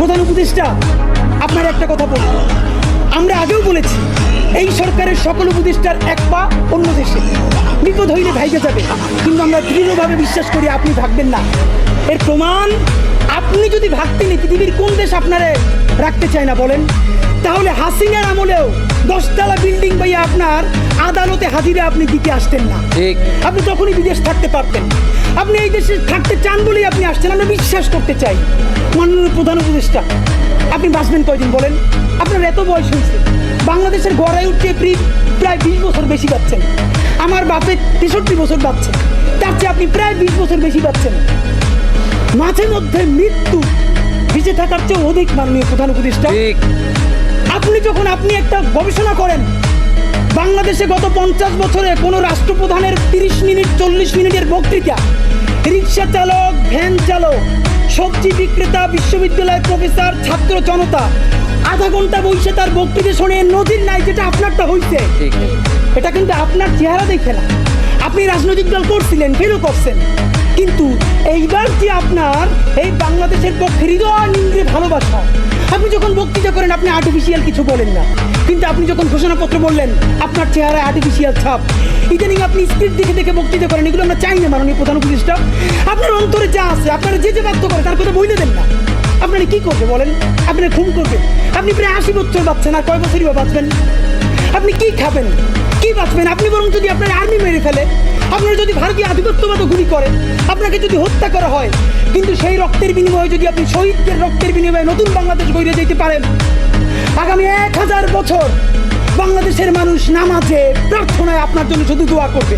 প্রধান উপদেষ্টা, আপনার একটা কথা বলবো, আমরা আগেও বলেছি এই সরকারের সকল উপদেষ্টার এক পা অন্য দেশে, বিপদ হইলে ভাইগে যাবে, কিন্তু আমরা দৃঢ়ভাবে বিশ্বাস করি আপনি ভাগবেন না। এর প্রমাণ, আপনি যদি ভাগতেন পৃথিবীর কোন দেশ আপনারে রাখতে চায় না বলেন? তাহলে হাসিনার আমলেও 10 তলা বিল্ডিং পাইয়া আপনার আদালতে হাজিরা আপনি দিতে আসতেন না। আপনি তখনই বিদেশ থাকতে পারতেন। আপনি এই দেশে থাকতে চান বলেই আপনি আসছেন। আমরা বিশ্বাস করতে চাই মাননীয় প্রধান উপদেষ্টা, আপনি বাঁচবেন কয়দিন বলেন? আপনার এত বয়স হয়েছে, বাংলাদেশের গড়ায় উঠতে প্রায় 20 বছর বেশি পাচ্ছেন। আমার বাপের 63 বছর পাচ্ছে, তার চেয়ে আপনি প্রায় 20 বছর বেশি পাচ্ছেন। মাঝে মধ্যে মৃত্যু বেঁচে থাকার চেয়ে অধিক মাননীয় প্রধান উপদেষ্টা। আপনি একটা গবেষণা করেন, বাংলাদেশে গত 50 বছরে কোনো রাষ্ট্রপ্রধানের 30 মিনিট 40 মিনিটের বক্তৃতা, রিক্সা চালক, ভ্যান চালক, সবজি বিক্রেতা, বিশ্ববিদ্যালয়ের প্রফেসর, ছাত্র জনতা আধা ঘন্টা বসে তার বক্তৃতা শুনে নজির নাই, যেটা আপনারটা হইছে। এটা কিন্তু আপনার চেহারা দেখে না, আপনি রাজনৈতিক দল করছিলেন, ফেরও করছেন, কিন্তু এইবার যে আপনার এই বাংলাদেশের পক্ষে হৃদয় নিংড়ে ভালোবাসা, আপনি যখন বক্তৃতা করেন আপনি আর্টিফিশিয়াল কিছু বলেন না, কিন্তু আপনি যখন ঘোষণাপত্র বললেন আপনার চেহারায় আর্টিফিশিয়াল ছাপ। ইদানিং আপনি স্ক্রিপ্ট দেখে দেখে বক্তৃতা করেন, এগুলো আমরা চাই না মাননীয় প্রধান উপদেষ্টা। আপনার অন্তরে যা আছে, আপনারা যে বাধ্য করে তার কথা বলে দেন না। আপনারা কি করবে বলেন? আপনারা খুন করবে। আপনি প্রায় 80 বছর বাঁচছেন, আর কয় বছরই বা বাঁচবেন? আপনি কি খাবেন, কি বাঁচবেন? আপনি বরং যদি আপনার আর্মি মেরে ফেলে, আপনারা যদি ভারতীয় আধিপত্যবাদও গুলি করে, আপনাকে যদি হত্যা করা হয়, কিন্তু সেই রক্তের বিনিময়ে যদি আপনি শহীদদের রক্তের বিনিময়ে নতুন বাংলাদেশ গড়ে যেতে পারেন, আগামী 1000 বছর বাংলাদেশের মানুষ নামাজে প্রার্থনায় আপনার জন্য শুধু দোয়া করবে।